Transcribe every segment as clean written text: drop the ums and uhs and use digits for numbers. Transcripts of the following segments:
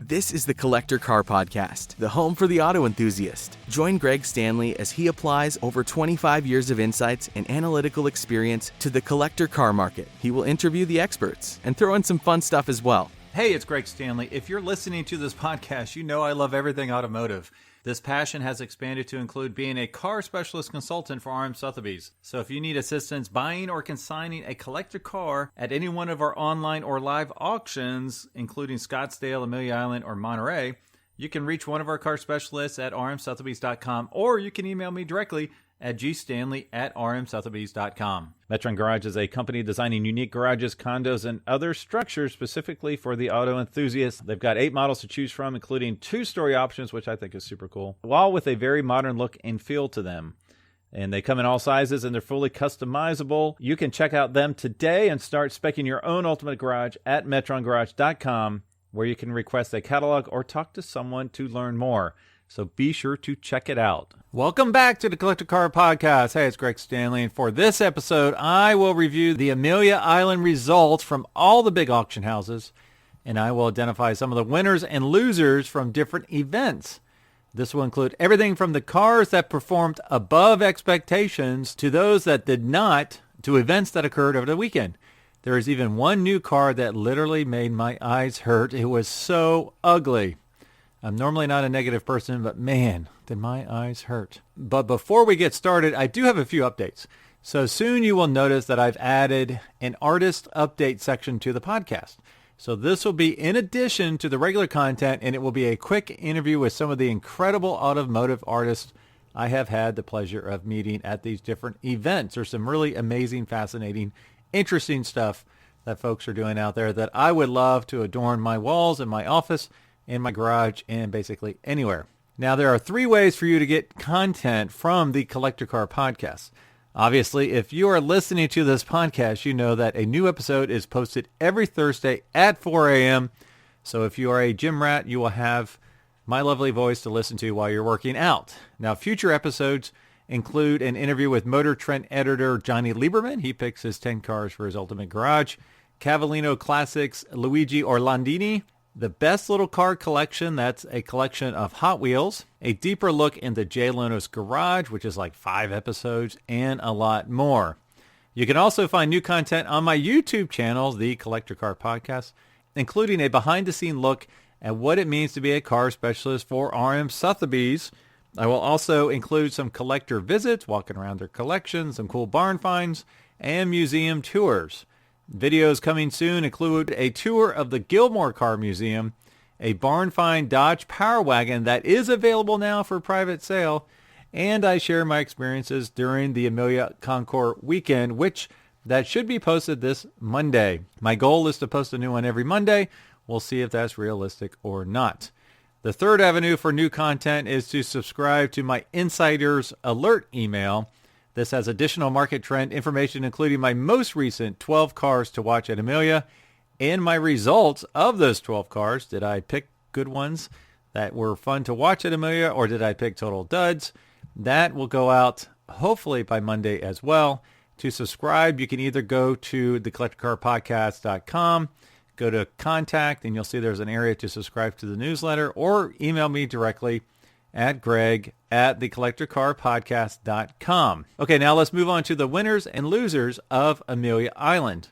This is the Collector Car Podcast, the home for the auto enthusiast. Join Greg Stanley as he applies over 25 years of insights and analytical experience to the collector car market. He will interview the experts and throw in some fun stuff as well. Hey, it's Greg Stanley. If you're listening to this podcast, you know I love everything automotive. This passion has expanded to include being a car specialist consultant for RM Sotheby's. So if you need assistance buying or consigning a collector car at any one of our online or live auctions, including Scottsdale, Amelia Island, or Monterey, you can reach one of our car specialists at rmsotheby's.com, or you can email me directly at gstanley@rmsotheby's.com. Metron Garage is a company designing unique garages, condos, and other structures specifically for the auto enthusiast. They've got 8 models to choose from, including 2-story options, which I think is super cool, all with a very modern look and feel to them. And they come in all sizes, and they're fully customizable. You can check out them today and start speccing your own ultimate garage at metrongarage.com, where you can request a catalog or talk to someone to learn more. So be sure to check it out. Welcome back to the Collector Car Podcast. Hey, it's Greg Stanley, and for this episode, I will review the Amelia Island results from all the big auction houses, and I will identify some of the winners and losers from different events. This will include everything from the cars that performed above expectations to those that did not, to events that occurred over the weekend. There is even one new car that literally made my eyes hurt. It was so ugly. I'm normally not a negative person, but man, did my eyes hurt. But before we get started, I do have a few updates. So soon you will notice that I've added an artist update section to the podcast. So this will be in addition to the regular content, and it will be a quick interview with some of the incredible automotive artists I have had the pleasure of meeting at these different events. There's some really amazing, fascinating, interesting stuff that folks are doing out there that I would love to adorn my walls in my office, in my garage, and basically anywhere. Now, there are 3 ways for you to get content from the Collector Car Podcast. Obviously, if you are listening to this podcast, you know that a new episode is posted every Thursday at 4 a.m. So if you are a gym rat, you will have my lovely voice to listen to while you're working out. Now, future episodes include an interview with Motor Trend editor Johnny Lieberman. He picks his 10 cars for his ultimate garage. Cavallino Classics Luigi Orlandini. The Best Little Car Collection, that's a collection of Hot Wheels. A deeper look into Jay Leno's garage, which is like 5 episodes, and a lot more. You can also find new content on my YouTube channel, the Collector Car Podcast, including a behind-the-scene look at what it means to be a car specialist for RM Sotheby's. I will also include some collector visits, walking around their collection, some cool barn finds, and museum tours. Videos coming soon include a tour of the Gilmore Car Museum, a barn find Dodge Power Wagon that is available now for private sale, and I share my experiences during the Amelia Concours weekend, which that should be posted this Monday. My goal is to post a new one every Monday. We'll see if that's realistic or not. The third avenue for new content is to subscribe to my Insiders Alert email. This has additional market trend information, including my most recent 12 cars to watch at Amelia and my results of those 12 cars. Did I pick good ones that were fun to watch at Amelia, or did I pick total duds? That will go out hopefully by Monday as well. To subscribe, you can either go to thecollectorcarpodcast.com, go to contact, and you'll see there's an area to subscribe to the newsletter, or email me directly at greg@thecollectorcarpodcast.com. Okay, now let's move on to the winners and losers of Amelia Island.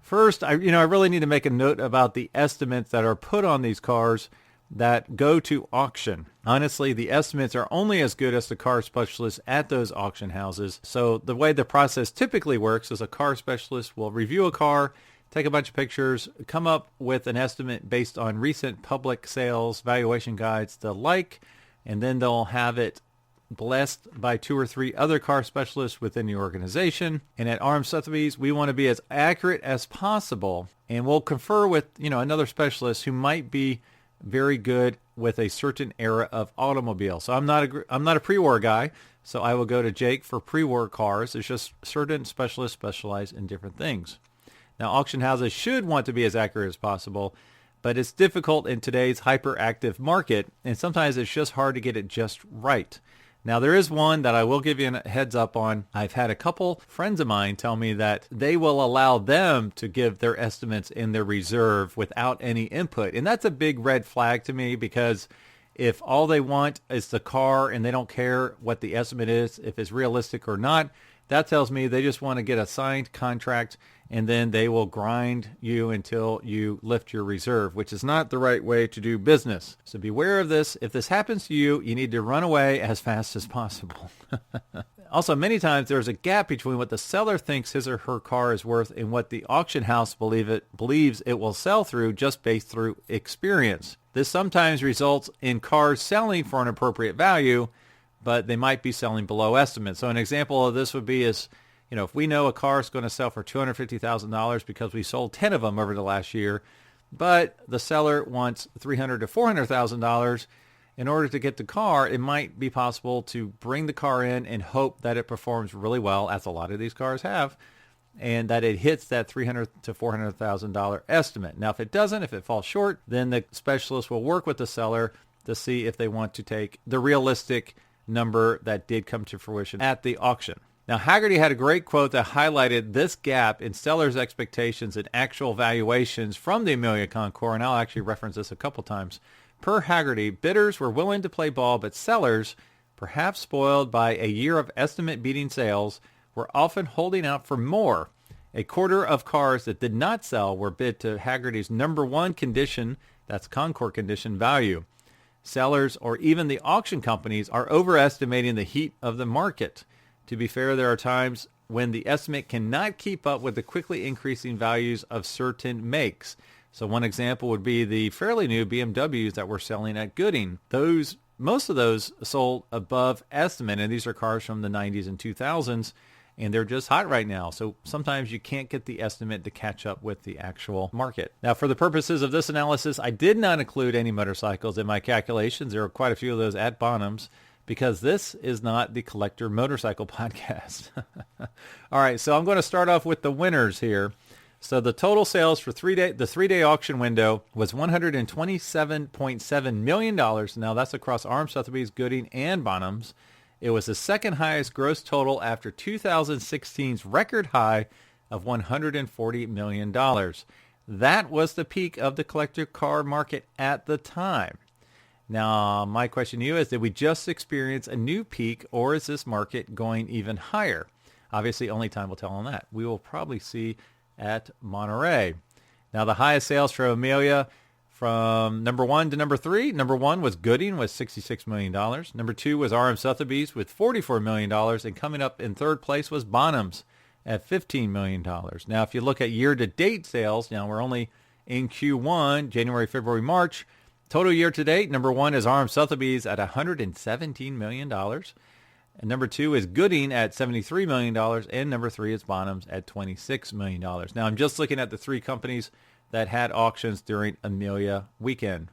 First, I really need to make a note about the estimates that are put on these cars that go to auction. Honestly, the estimates are only as good as the car specialists at those auction houses. So the way the process typically works is a car specialist will review a car, take a bunch of pictures, come up with an estimate based on recent public sales, valuation guides, the like, and then they'll have it blessed by 2 or 3 other car specialists within the organization. And at RM Sotheby's, we want to be as accurate as possible, and we'll confer with another specialist who might be very good with a certain era of automobile. So I'm not a pre-war guy, so I will go to Jake for pre-war cars. It's just certain specialists specialize in different things. Now, auction houses should want to be as accurate as possible, but it's difficult in today's hyperactive market, and sometimes it's just hard to get it just right. Now, there is one that I will give you a heads up on. I've had a couple friends of mine tell me that they will allow them to give their estimates in their reserve without any input. And that's a big red flag to me, because if all they want is the car and they don't care what the estimate is, if it's realistic or not, that tells me they just want to get a signed contract, and then they will grind you until you lift your reserve, which is not the right way to do business. So beware of this. If this happens to you, you need to run away as fast as possible. Also, many times there's a gap between what the seller thinks his or her car is worth and what the auction house believes it will sell through, just based through experience. This sometimes results in cars selling for an appropriate value, but they might be selling below estimate. So an example of this would be if we know a car is going to sell for $250,000 because we sold 10 of them over the last year, but the seller wants $300,000 to $400,000, in order to get the car, it might be possible to bring the car in and hope that it performs really well, as a lot of these cars have, and that it hits that $300,000 to $400,000 estimate. Now, if it doesn't, if it falls short, then the specialist will work with the seller to see if they want to take the realistic number that did come to fruition at the auction. Now, Haggerty had a great quote that highlighted this gap in sellers' expectations and actual valuations from the Amelia Concours, and I'll actually reference this a couple times. Per Haggerty, bidders were willing to play ball, but sellers, perhaps spoiled by a year of estimate-beating sales, were often holding out for more. A quarter of cars that did not sell were bid to Haggerty's number one condition, that's Concours condition value. Sellers, or even the auction companies, are overestimating the heat of the market. To be fair, there are times when the estimate cannot keep up with the quickly increasing values of certain makes. So one example would be the fairly new BMWs that we're selling at Gooding. Most of those sold above estimate, and these are cars from the 90s and 2000s, and they're just hot right now. So sometimes you can't get the estimate to catch up with the actual market. Now, for the purposes of this analysis, I did not include any motorcycles in my calculations. There are quite a few of those at Bonham's, because this is not the Collector Motorcycle Podcast. All right, so I'm going to start off with the winners here. So the total sales for the three-day auction window was $127.7 million. Now that's across RM, Sotheby's, Gooding, and Bonham's. It was the second highest gross total after 2016's record high of $140 million. That was the peak of the collector car market at the time. Now, my question to you is, did we just experience a new peak, or is this market going even higher? Obviously, only time will tell on that. We will probably see at Monterey. Now, the highest sales for Amelia from number 1 to number 3. Number 1 was Gooding with $66 million. Number 2 was RM Sotheby's with $44 million. And coming up in third place was Bonham's at $15 million. Now, if you look at year-to-date sales, now we're only in Q1, January, February, March. Total year-to-date, number 1 is RM Sotheby's at $117 million. And number 2 is Gooding at $73 million. And number 3 is Bonham's at $26 million. Now, I'm just looking at the 3 companies that had auctions during Amelia weekend.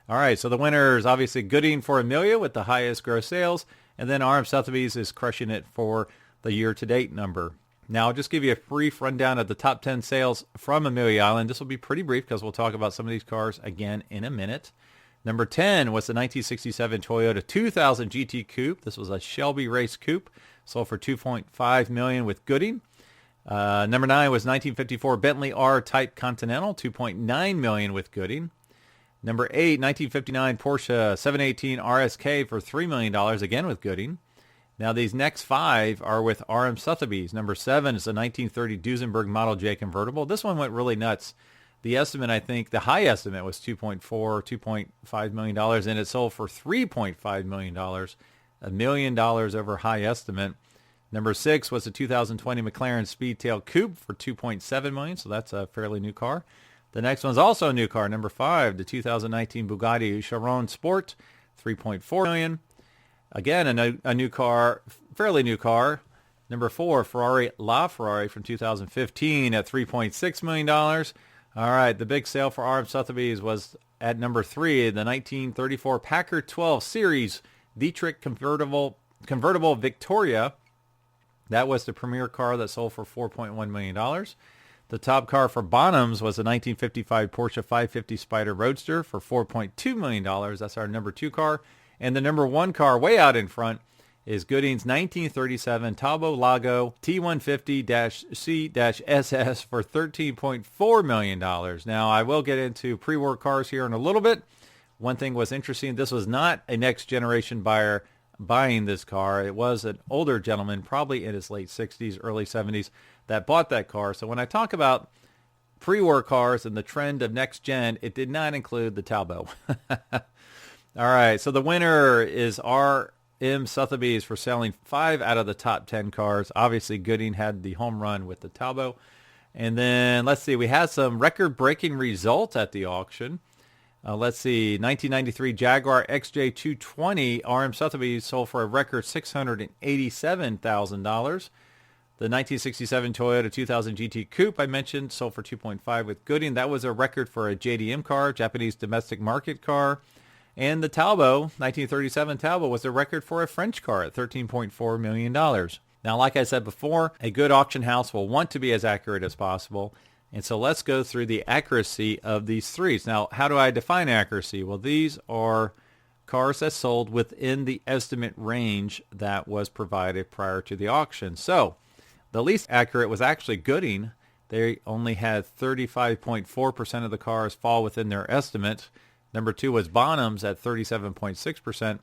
All right, so the winners, obviously Gooding for Amelia with the highest gross sales. And then RM Sotheby's is crushing it for the year-to-date number. Now, I'll just give you a brief rundown of the top 10 sales from Amelia Island. This will be pretty brief because we'll talk about some of these cars again in a minute. Number 10 was the 1967 Toyota 2000 GT Coupe. This was a Shelby race coupe, sold for $2.5 million with Gooding. Number 9 was 1954 Bentley R-Type Continental, $2.9 million with Gooding. Number 8, 1959 Porsche 718 RSK for $3 million, again with Gooding. Now, these next 5 are with RM Sotheby's. Number 7 is the 1930 Duesenberg Model J convertible. This one went really nuts. The estimate, I think, the high estimate was $2.5 million, and it sold for $3.5 million, $1 million over high estimate. Number 6 was the 2020 McLaren Speedtail Coupe for $2.7 million, so that's a fairly new car. The next one's also a new car. Number 5, the 2019 Bugatti Chiron Sport, $3.4 million. Again, a new car, fairly new car. Number 4, Ferrari LaFerrari from 2015 at $3.6 million. All right, the big sale for RM Sotheby's was at number 3, the 1934 Packard 12 Series Dietrich convertible Victoria. That was the premier car that sold for $4.1 million. The top car for Bonham's was the 1955 Porsche 550 Spyder Roadster for $4.2 million. That's our number 2 car. And the number 1 car way out in front is Gooding's 1937 Talbot-Lago T150-C-SS for $13.4 million. Now, I will get into pre-war cars here in a little bit. One thing was interesting. This was not a next-generation buyer buying this car. It was an older gentleman, probably in his late 60s, early 70s, that bought that car. So when I talk about pre-war cars and the trend of next-gen, it did not include the Talbot. All right, so the winner is RM Sotheby's for selling 5 out of the top 10 cars. Obviously, Gooding had the home run with the Talbot. And then, let's see, we had some record-breaking results at the auction. Let's see, 1993 Jaguar XJ220 RM Sotheby's sold for a record $687,000. The 1967 Toyota 2000 GT Coupe I mentioned sold for $2.5 with Gooding. That was a record for a JDM car, Japanese domestic market car. And the Talbot, 1937 Talbot, was a record for a French car at $13.4 million. Now, like I said before, a good auction house will want to be as accurate as possible. And so let's go through the accuracy of these threes. Now, how do I define accuracy? Well, these are cars that sold within the estimate range that was provided prior to the auction. So the least accurate was actually Gooding. They only had 35.4% of the cars fall within their estimate. Number 2 was Bonham's at 37.6%.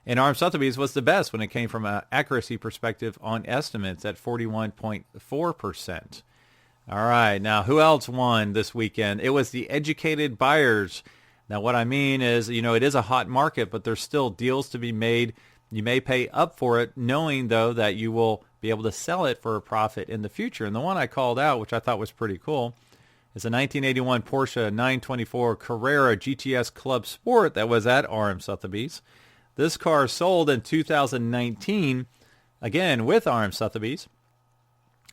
And RM Sotheby's was the best when it came from an accuracy perspective on estimates at 41.4%. All right, now who else won this weekend? It was the educated buyers. Now what I mean is, it is a hot market, but there's still deals to be made. You may pay up for it, knowing, though, that you will be able to sell it for a profit in the future. And the one I called out, which I thought was pretty cool, is a 1981 Porsche 924 Carrera GTS Club Sport that was at RM Sotheby's. This car sold in 2019, again with RM Sotheby's,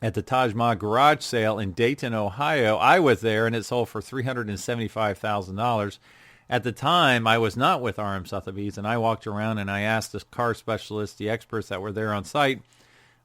at the Taj Mahal garage sale in Dayton, Ohio. I was there, and it sold for $375,000. At the time, I was not with RM Sotheby's, and I walked around and I asked the car specialists, the experts that were there on site,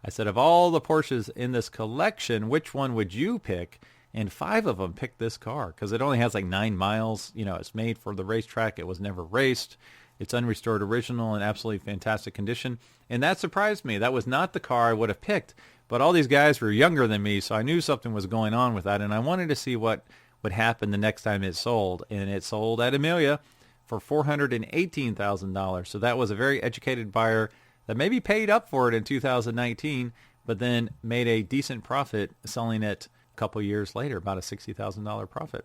I said, of all the Porsches in this collection, which one would you pick? And 5 of them picked this car because it only has like 9 miles. It's made for the racetrack. It was never raced. It's unrestored original in absolutely fantastic condition. And that surprised me. That was not the car I would have picked. But all these guys were younger than me, so I knew something was going on with that. And I wanted to see what would happen the next time it sold. And it sold at Amelia for $418,000. So that was a very educated buyer that maybe paid up for it in 2019, but then made a decent profit selling it a couple years later, about a $60,000 profit.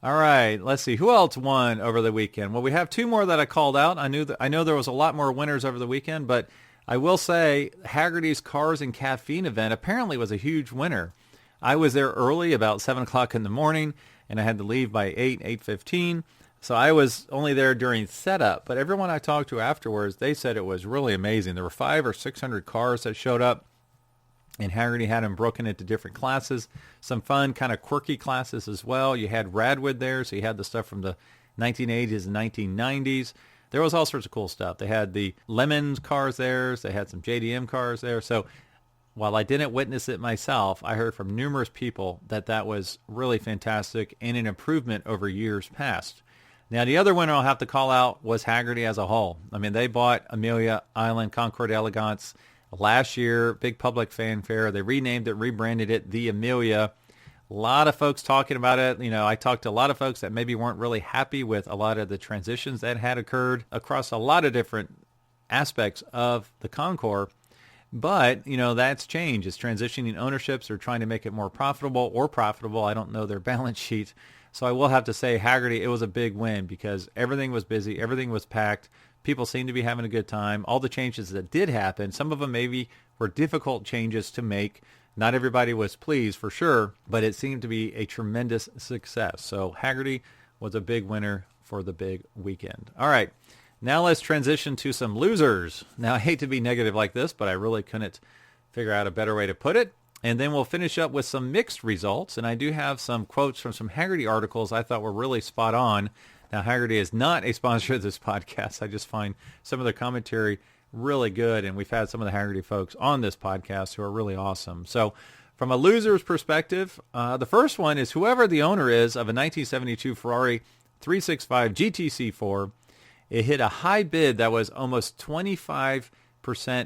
All right, let's see. Who else won over the weekend? Well, we have 2 more that I called out. I know there was a lot more winners over the weekend, but I will say Haggerty's Cars and Caffeine event apparently was a huge winner. I was there early, about 7 o'clock in the morning, and I had to leave by 8:15. So I was only there during setup, but everyone I talked to afterwards, they said it was really amazing. There were 500 or 600 cars that showed up, and Haggerty had them broken into different classes, some fun kind of quirky classes as well. You had Radwood there, so you had the stuff from the 1980s and 1990s. There was all sorts of cool stuff. They had the Lemons cars there. They had some JDM cars there. So while I didn't witness it myself, I heard from numerous people that was really fantastic and an improvement over years past. Now, the other winner I'll have to call out was Haggerty as a whole. I mean, they bought Amelia Island Concord Elegance last year, big public fanfare. They renamed it, rebranded it, the Amelia. A lot of folks talking about it. I talked to a lot of folks that maybe weren't really happy with a lot of the transitions that had occurred across a lot of different aspects of the Concord. But, that's changed. It's transitioning ownerships. They're trying to make it more profitable or profitable. I don't know their balance sheet. So I will have to say, Haggerty, it was a big win because everything was busy. Everything was packed. People seemed to be having a good time. All the changes that did happen, some of them maybe were difficult changes to make. Not everybody was pleased for sure, but it seemed to be a tremendous success. So Haggerty was a big winner for the big weekend. All right, now let's transition to some losers. Now, I hate to be negative like this, but I really couldn't figure out a better way to put it. And then we'll finish up with some mixed results. And I do have some quotes from some Haggerty articles I thought were really spot on. Now, Haggerty is not a sponsor of this podcast. I just find some of the commentary really good. And we've had some of the Haggerty folks on this podcast who are really awesome. So from a loser's perspective, the first one is whoever the owner is of a 1972 Ferrari 365 GTC4, it hit a high bid that was almost $25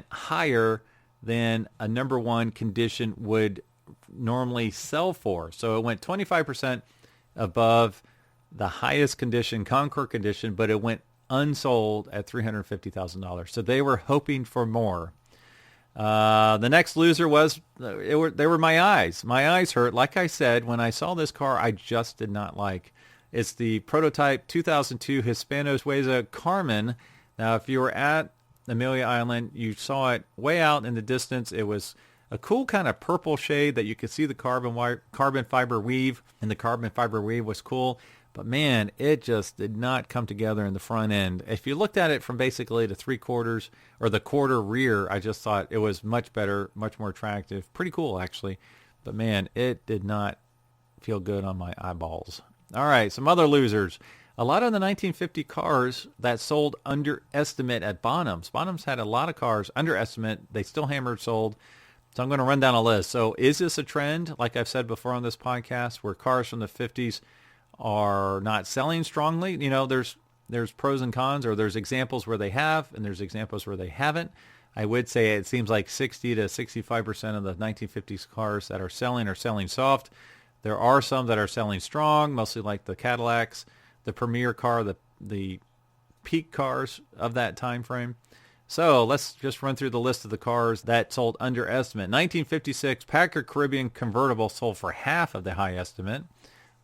higher than a number one condition would normally sell for. So it went 25% above the highest condition, Concours condition, but it went unsold at $350,000. So they were hoping for more. The next loser was, they were my eyes. My eyes hurt. Like I said, when I saw this car, I just did not like. It's the prototype 2002 Hispano-Suiza Carmen. Now, if you were at Amelia Island, you saw it way out in the distance. It was a cool kind of purple shade that you could see the carbon fiber weave, and the carbon fiber weave was cool. But man, it just did not come together in the front end. If you looked at it from basically the 3/4 or the quarter rear, I just thought it was much better, much more attractive. Pretty cool, actually. But man, it did not feel good on my eyeballs. All right, some other losers. A lot of the 1950 cars that sold under estimate at Bonham's. Bonham's had a lot of cars under estimate. They still hammered sold. So I'm going to run down a list. So is this a trend, like I've said before on this podcast, where cars from the 50s are not selling strongly? You know, there's pros and cons, or there's examples where they have, and there's examples where they haven't. I would say it seems like 60 to 65% of the 1950s cars that are selling soft. There are some that are selling strong, mostly like the Cadillacs, the premier car, the peak cars of that time frame. So let's just run through the list of the cars that sold under estimate. 1956 Packard Caribbean Convertible sold for half of the high estimate.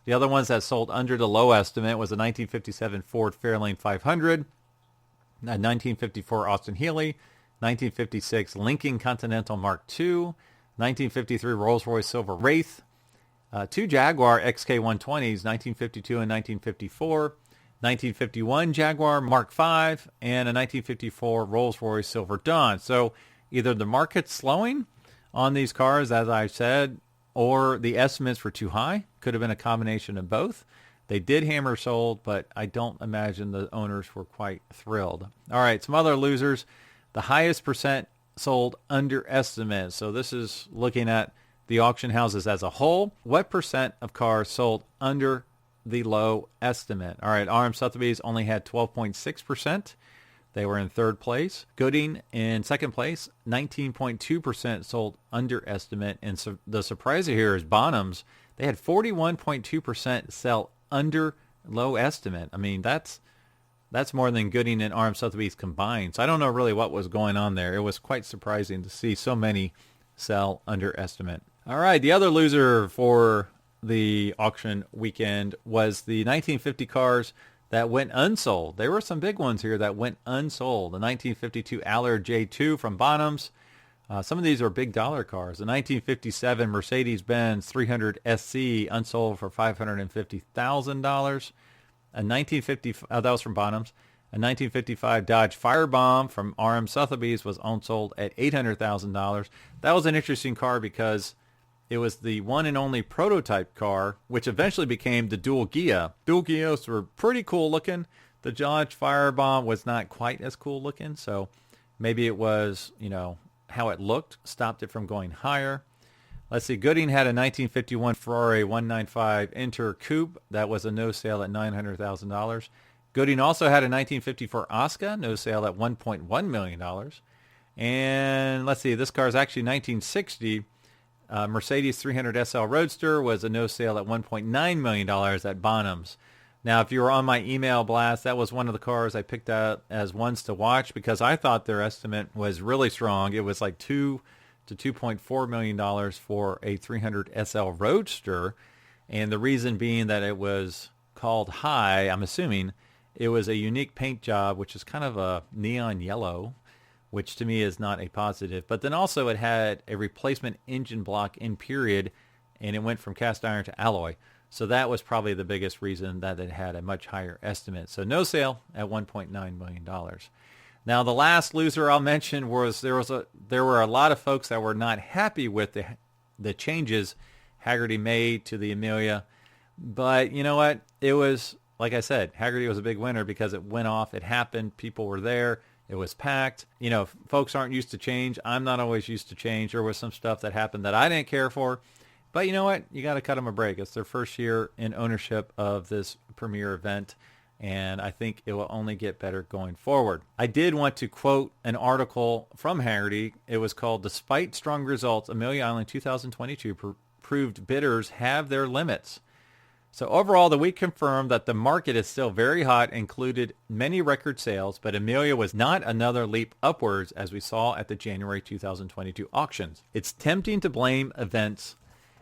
The other ones that sold under the low estimate was a 1957 Ford Fairlane 500, a 1954 Austin Healey, 1956 Lincoln Continental Mark II, 1953 Rolls-Royce Silver Wraith, two Jaguar XK120s, 1952 and 1954, 1951 Jaguar Mark V, and a 1954 Rolls-Royce Silver Dawn. So either the market's slowing on these cars, as I said, or the estimates were too high. Could have been a combination of both. They did hammer sold, but I don't imagine the owners were quite thrilled. All right, some other losers. The highest percent sold under estimate. So this is looking at the auction houses as a whole. What percent of cars sold under the low estimate? All right, RM Sotheby's only had 12.6%. They were in third place. Gooding in second place, 19.2% sold under estimate. And so the surprise here is Bonham's. They had 41.2% sell under low estimate. I mean, that's more than Gooding and RM Sotheby's combined. So I don't know really what was going on there. It was quite surprising to see so many sell under estimate. All right, the other loser for the auction weekend was the 1950 cars that went unsold. There were some big ones here that went unsold. The 1952 Allard J2 from Bonham's. Some of these are big dollar cars. The 1957 Mercedes-Benz 300 SC unsold for $550,000. A 1950 that was from Bonham's. A 1955 Dodge Firebomb from RM Sotheby's was unsold at $800,000. That was an interesting car because it was the one and only prototype car, which eventually became the Dual Ghia. Dual Ghias were pretty cool looking. The Dodge Firebomb was not quite as cool looking, so maybe it was, how it looked stopped it from going higher. Let's see, Gooding had a 1951 Ferrari 195 Inter Coupe. That was a no sale at $900,000. Gooding also had a 1954 Oscar, no sale at $1.1 million. And let's see, this car is actually 1960. Mercedes 300 SL Roadster was a no sale at $1.9 million at Bonham's. Now, if you were on my email blast, that was one of the cars I picked out as ones to watch because I thought their estimate was really strong. It was like $2 to $2.4 million for a 300 SL Roadster. And the reason being that it was called high, I'm assuming, it was a unique paint job, which is kind of a neon yellow, which to me is not a positive. But then also it had a replacement engine block in period, and it went from cast iron to alloy. So that was probably the biggest reason that it had a much higher estimate. So no sale at $1.9 million. Now the last loser I'll mention was there were a lot of folks that were not happy with the changes Hagerty made to the Amelia. But you know what? It was, like I said, Hagerty was a big winner because it went off. It happened. People were there. It was packed. Folks aren't used to change. I'm not always used to change. There was some stuff that happened that I didn't care for. But you know what? You got to cut them a break. It's their first year in ownership of this premier event. and I think it will only get better going forward. I did want to quote an article from Haggerty. It was called, "Despite strong results, Amelia Island 2022 proved bidders have their limits." So overall, the week confirmed that the market is still very hot, included many record sales, but Amelia was not another leap upwards as we saw at the January 2022 auctions. It's tempting to blame events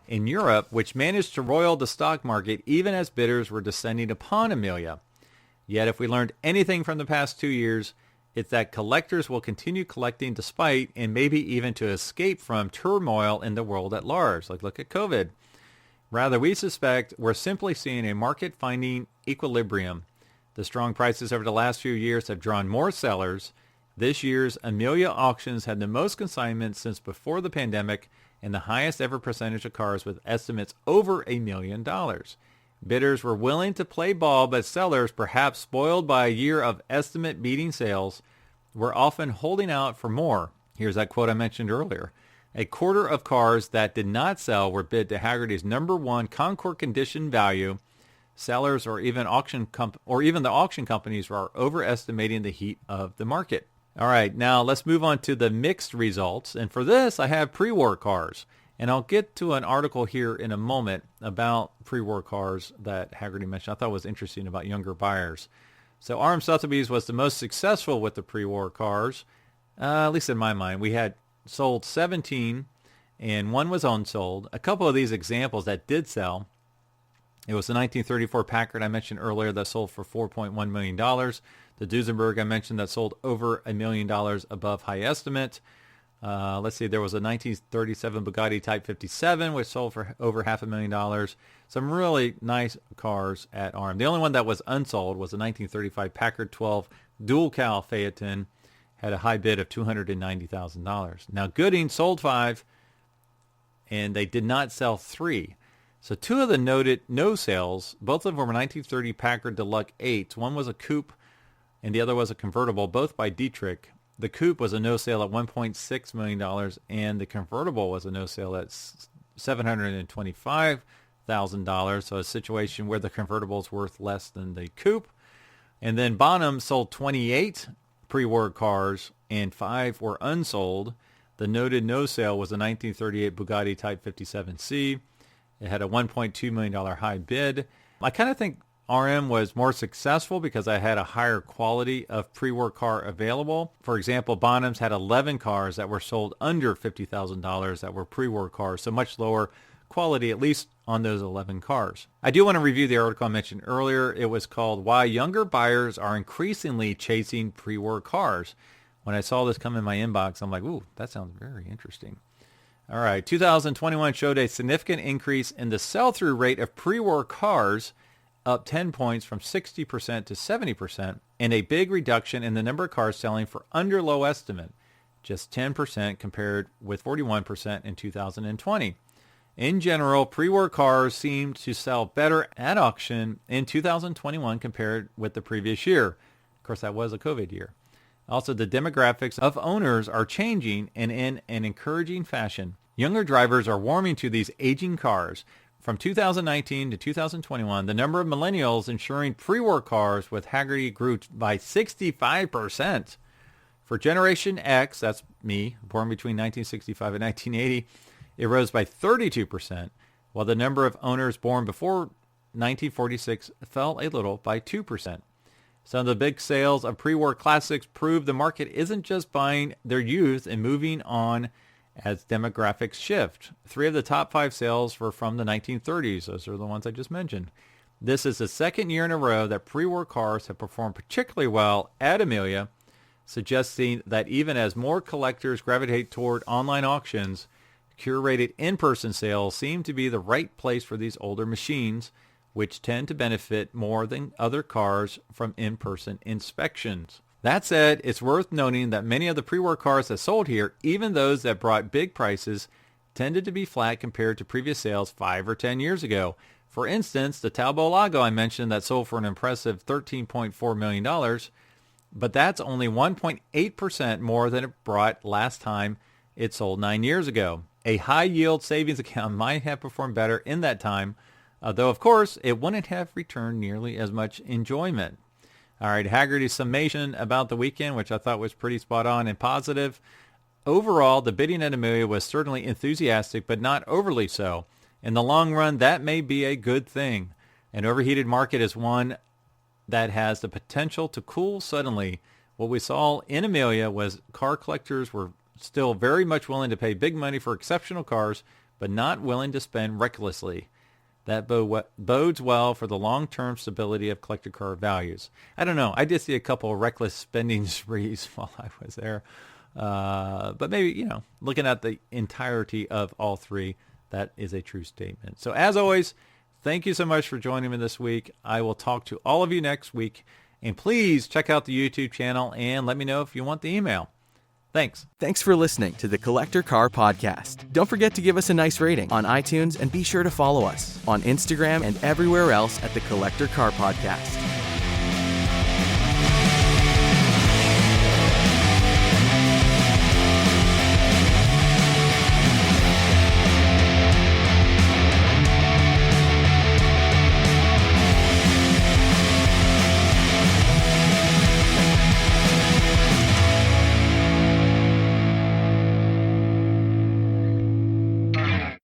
in Europe, which managed to roil the stock market even as bidders were descending upon Amelia. Yet if we learned anything from the past 2 years, it's that collectors will continue collecting despite and maybe even to escape from turmoil in the world at large. Like, look at COVID. Rather, we suspect we're simply seeing a market finding equilibrium. The strong prices over the last few years have drawn more sellers. This year's Amelia auctions had the most consignments since before the pandemic and the highest ever percentage of cars with estimates over $1 million. Bidders were willing to play ball, but sellers, perhaps spoiled by a year of estimate-beating sales, were often holding out for more. Here's that quote I mentioned earlier. A quarter of cars that did not sell were bid to Haggerty's #1 Concours condition value. Sellers or even the auction companies are overestimating the heat of the market. All right, now let's move on to the mixed results. And for this, I have pre-war cars. And I'll get to an article here in a moment about pre-war cars that Haggerty mentioned. I thought was interesting about younger buyers. So RM Sotheby's was the most successful with the pre-war cars, at least in my mind. We had sold 17 and one was unsold. A couple of these examples that did sell. It was the 1934 Packard I mentioned earlier that sold for $4.1 million. The Duesenberg I mentioned that sold over $1 million above high estimate. Let's see, there was a 1937 Bugatti Type 57 which sold for over $500,000. Some really nice cars at RM. The only one that was unsold was a 1935 Packard 12 dual cowl Phaeton. Had a high bid of $290,000. Now Gooding sold 5 and they did not sell 3. So 2 of the noted no sales, both of them were 1930 Packard Deluxe 8s. One was a coupe and the other was a convertible, both by Dietrich. The coupe was a no sale at $1.6 million and the convertible was a no sale at $725,000. So a situation where the convertible is worth less than the coupe. And then Bonham sold 28 pre-war cars and 5 were unsold. The noted no sale was a 1938 Bugatti Type 57C. It had a $1.2 million high bid. I kind of think RM was more successful because I had a higher quality of pre-war car available. For example, Bonham's had 11 cars that were sold under $50,000 that were pre-war cars, so much lower quality, at least on those 11 cars. I do want to review the article I mentioned earlier. It was called Why Younger Buyers Are Increasingly Chasing Pre-War Cars. When I saw this come in my inbox, I'm like, ooh, that sounds very interesting. All right, 2021 showed a significant increase in the sell-through rate of pre-war cars, up 10 points from 60% to 70%, and a big reduction in the number of cars selling for under low estimate, just 10% compared with 41% in 2020. In general, pre-war cars seemed to sell better at auction in 2021 compared with the previous year. Of course, that was a COVID year. Also, the demographics of owners are changing and in an encouraging fashion. Younger drivers are warming to these aging cars. From 2019 to 2021, the number of millennials insuring pre-war cars with Haggerty grew by 65%. For Generation X, that's me, born between 1965 and 1980, it rose by 32%, while the number of owners born before 1946 fell a little by 2%. Some of the big sales of pre-war classics prove the market isn't just buying their youth and moving on as demographics shift. 3 of the top 5 sales were from the 1930s. Those are the ones I just mentioned. This is the second year in a row that pre-war cars have performed particularly well at Amelia, suggesting that even as more collectors gravitate toward online auctions, curated in-person sales seem to be the right place for these older machines, which tend to benefit more than other cars from in-person inspections. That said, it's worth noting that many of the pre-war cars that sold here, even those that brought big prices, tended to be flat compared to previous sales 5 or 10 years ago. For instance, the Talbot-Lago I mentioned that sold for an impressive $13.4 million, but that's only 1.8% more than it brought last time it sold 9 years ago. A high-yield savings account might have performed better in that time, though, of course, it wouldn't have returned nearly as much enjoyment. All right, Haggerty's summation about the weekend, which I thought was pretty spot on and positive. Overall, the bidding at Amelia was certainly enthusiastic, but not overly so. In the long run, that may be a good thing. An overheated market is one that has the potential to cool suddenly. What we saw in Amelia was car collectors were still very much willing to pay big money for exceptional cars, but not willing to spend recklessly. That bodes well for the long-term stability of collector car values. I don't know. I did see a couple of reckless spending sprees while I was there. But maybe, looking at the entirety of all three, that is a true statement. So as always, thank you so much for joining me this week. I will talk to all of you next week. And please check out the YouTube channel and let me know if you want the email. Thanks. Thanks for listening to the Collector Car Podcast. Don't forget to give us a nice rating on iTunes and be sure to follow us on Instagram and everywhere else at the Collector Car Podcast.